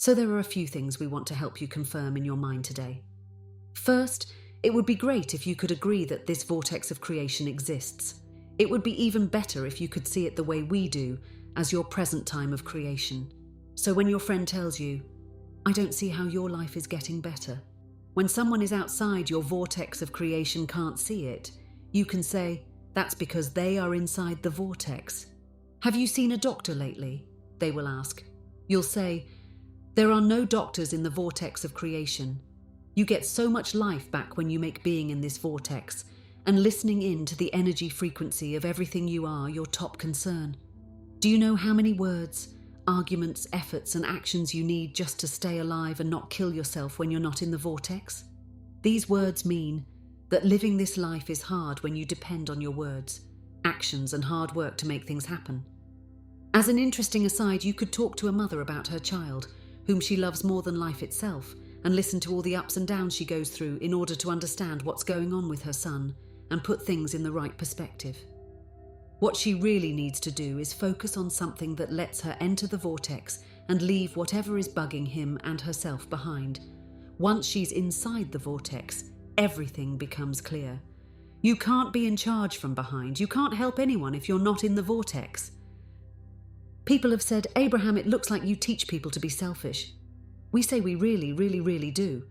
So there are a few things we want to help you confirm in your mind today. First, it would be great if you could agree that this vortex of creation exists. It would be even better if you could see it the way we do, as your present time of creation. So when your friend tells you, "I don't see how your life is getting better," when someone is outside your vortex of creation can't see it, you can say, "That's because they are inside the vortex." "Have you seen a doctor lately?" they will ask. You'll say, "There are no doctors in the vortex of creation. You get so much life back when you make being in this vortex, and listening in to the energy frequency of everything you are your top concern. Do you know how many words, arguments, efforts, and actions you need just to stay alive and not kill yourself when you're not in the vortex? These words mean that living this life is hard when you depend on your words, actions, and hard work to make things happen. As an interesting aside, you could talk to a mother about her child, whom she loves more than life itself, and listen to all the ups and downs she goes through in order to understand what's going on with her son and put things in the right perspective. What she really needs to do is focus on something that lets her enter the vortex and leave whatever is bugging him and herself behind. Once she's inside the vortex, everything becomes clear. You can't be in charge from behind. You can't help anyone if you're not in the vortex. People have said, "Abraham, it looks like you teach people to be selfish." We say we really do.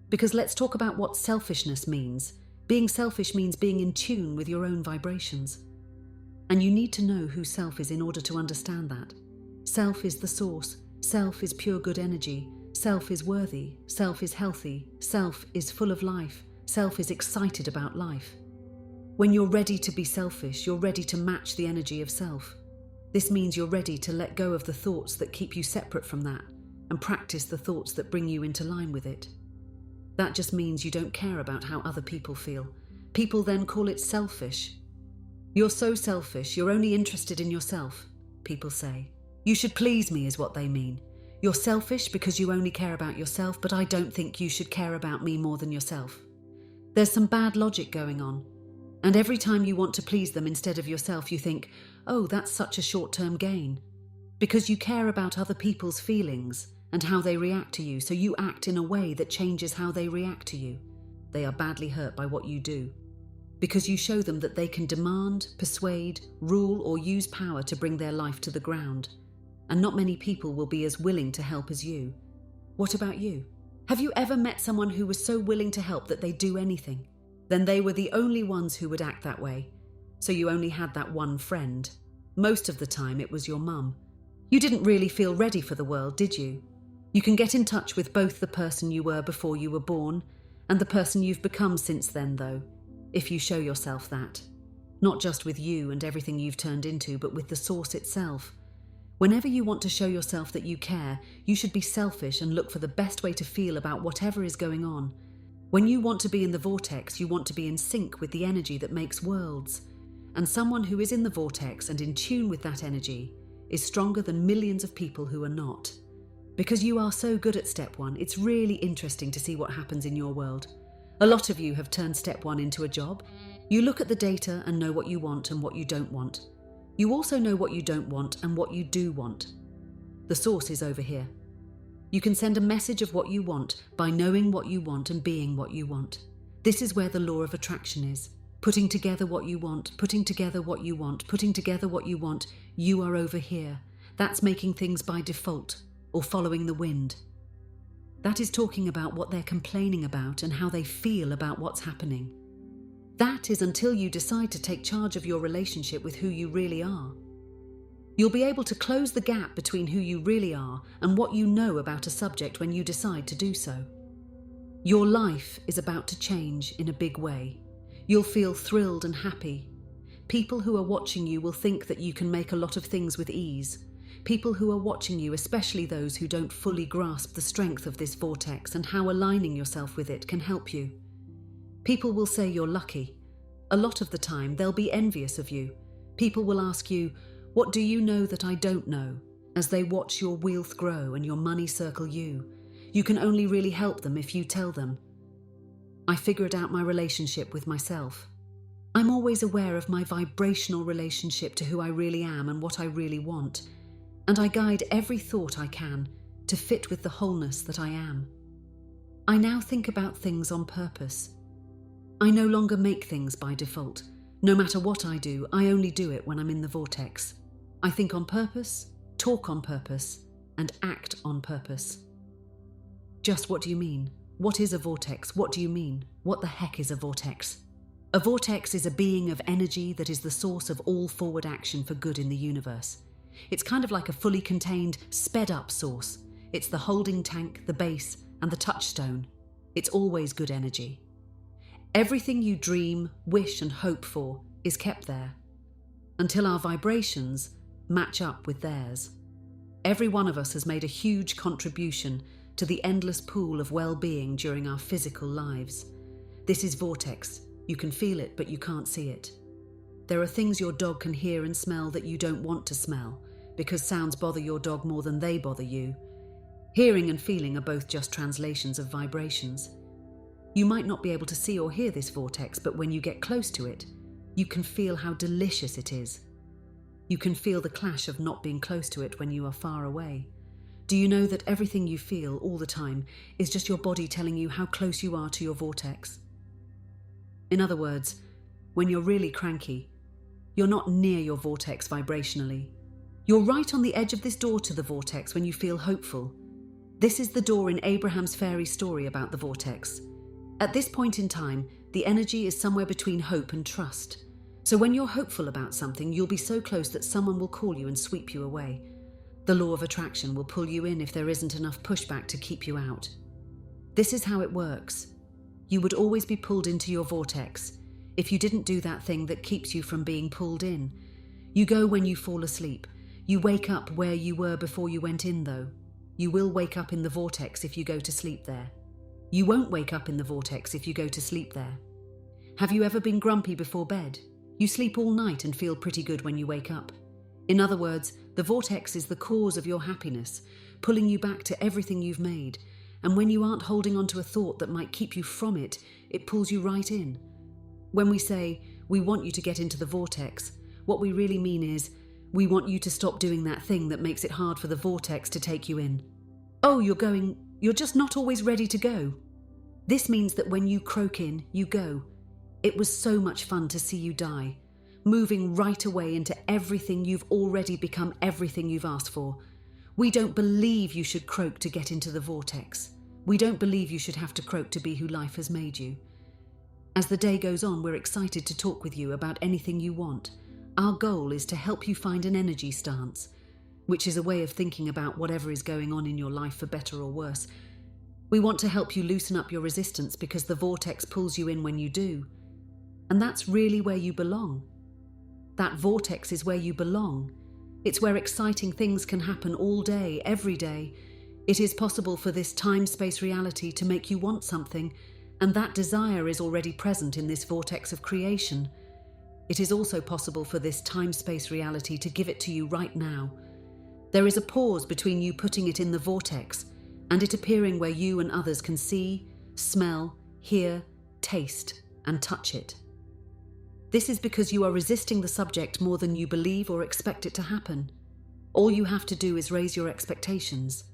Because let's talk about what selfishness means. Being selfish means being in tune with your own vibrations. And you need to know who self is in order to understand that. Self is the source. Self is pure good energy. Self is worthy. Self is healthy. Self is full of life. Self is excited about life. When you're ready to be selfish, you're ready to match the energy of self. This means you're ready to let go of the thoughts that keep you separate from that and practice the thoughts that bring you into line with it. That just means you don't care about how other people feel. People then call it selfish. "You're so selfish, you're only interested in yourself," people say. "You should please me," is what they mean. "You're selfish because you only care about yourself, but I don't think you should care about me more than yourself." There's some bad logic going on. And every time you want to please them instead of yourself, you think, "Oh, that's such a short-term gain." Because you care about other people's feelings and how they react to you, so you act in a way that changes how they react to you. They are badly hurt by what you do. Because you show them that they can demand, persuade, rule, or use power to bring their life to the ground. And not many people will be as willing to help as you. What about you? Have you ever met someone who was so willing to help that they'd do anything? Then they were the only ones who would act that way. So you only had that one friend. Most of the time it was your mum. You didn't really feel ready for the world, did you? You can get in touch with both the person you were before you were born and the person you've become since then, though, if you show yourself that. Not just with you and everything you've turned into, but with the source itself. Whenever you want to show yourself that you care, you should be selfish and look for the best way to feel about whatever is going on. When you want to be in the vortex, you want to be in sync with the energy that makes worlds. And someone who is in the vortex and in tune with that energy is stronger than millions of people who are not. Because you are so good at step one, it's really interesting to see what happens in your world. A lot of you have turned step one into a job. You look at the data and know what you want and what you don't want. You also know what you don't want and what you do want. The source is over here. You can send a message of what you want by knowing what you want and being what you want. This is where the law of attraction is. Putting together what you want, putting together what you want, putting together what you want. You are over here. That's making things by default or following the wind. That is talking about what they're complaining about and how they feel about what's happening. That is until you decide to take charge of your relationship with who you really are. You'll be able to close the gap between who you really are and what you know about a subject when you decide to do so. Your life is about to change in a big way. You'll feel thrilled and happy. People who are watching you will think that you can make a lot of things with ease. People who are watching you, especially those who don't fully grasp the strength of this vortex and how aligning yourself with it can help you. People will say you're lucky. A lot of the time, they'll be envious of you. People will ask you, "What do you know that I don't know?" as they watch your wealth grow and your money circle you. You can only really help them if you tell them, "I figured out my relationship with myself. I'm always aware of my vibrational relationship to who I really am and what I really want. And I guide every thought I can to fit with the wholeness that I am. I now think about things on purpose. I no longer make things by default. No matter what I do, I only do it when I'm in the vortex. I think on purpose, talk on purpose, and act on purpose. Just what do you mean? What is a vortex? What do you mean? What the heck is a vortex? A vortex is a being of energy that is the source of all forward action for good in the universe. It's kind of like a fully contained, sped-up source. It's the holding tank, the base, and the touchstone. It's always good energy. Everything you dream, wish, and hope for is kept there, until our vibrations match up with theirs. Every one of us has made a huge contribution to the endless pool of well-being during our physical lives. This is vortex. You can feel it, but you can't see it. There are things your dog can hear and smell that you don't want to smell, because sounds bother your dog more than they bother you. Hearing and feeling are both just translations of vibrations. You might not be able to see or hear this vortex, but when you get close to it, you can feel how delicious it is. You can feel the clash of not being close to it when you are far away. Do you know that everything you feel all the time is just your body telling you how close you are to your vortex? In other words, when you're really cranky, you're not near your vortex vibrationally. You're right on the edge of this door to the vortex when you feel hopeful. This is the door in Abraham's fairy story about the vortex. At this point in time, the energy is somewhere between hope and trust. So when you're hopeful about something, you'll be so close that someone will call you and sweep you away. The law of attraction will pull you in if there isn't enough pushback to keep you out. This is how it works. You would always be pulled into your vortex if you didn't do that thing that keeps you from being pulled in. You go when you fall asleep. You wake up where you were before you went in, though. You will wake up in the vortex if you go to sleep there. You won't wake up in the vortex if you go to sleep there. Have you ever been grumpy before bed? You sleep all night and feel pretty good when you wake up. In other words, the vortex is the cause of your happiness, pulling you back to everything you've made. And when you aren't holding on to a thought that might keep you from it, it pulls you right in. When we say, we want you to get into the vortex, what we really mean is, we want you to stop doing that thing that makes it hard for the vortex to take you in. Oh, you're just not always ready to go. This means that when you croak in, you go. It was so much fun to see you die, moving right away into everything you've already become, everything you've asked for. We don't believe you should croak to get into the vortex. We don't believe you should have to croak to be who life has made you. As the day goes on, we're excited to talk with you about anything you want. Our goal is to help you find an energy stance, which is a way of thinking about whatever is going on in your life for better or worse. We want to help you loosen up your resistance because the vortex pulls you in when you do. And that's really where you belong. That vortex is where you belong. It's where exciting things can happen all day, every day. It is possible for this time-space reality to make you want something, and that desire is already present in this vortex of creation. It is also possible for this time-space reality to give it to you right now. There is a pause between you putting it in the vortex and it appearing where you and others can see, smell, hear, taste, and touch it. This is because you are resisting the subject more than you believe or expect it to happen. All you have to do is raise your expectations.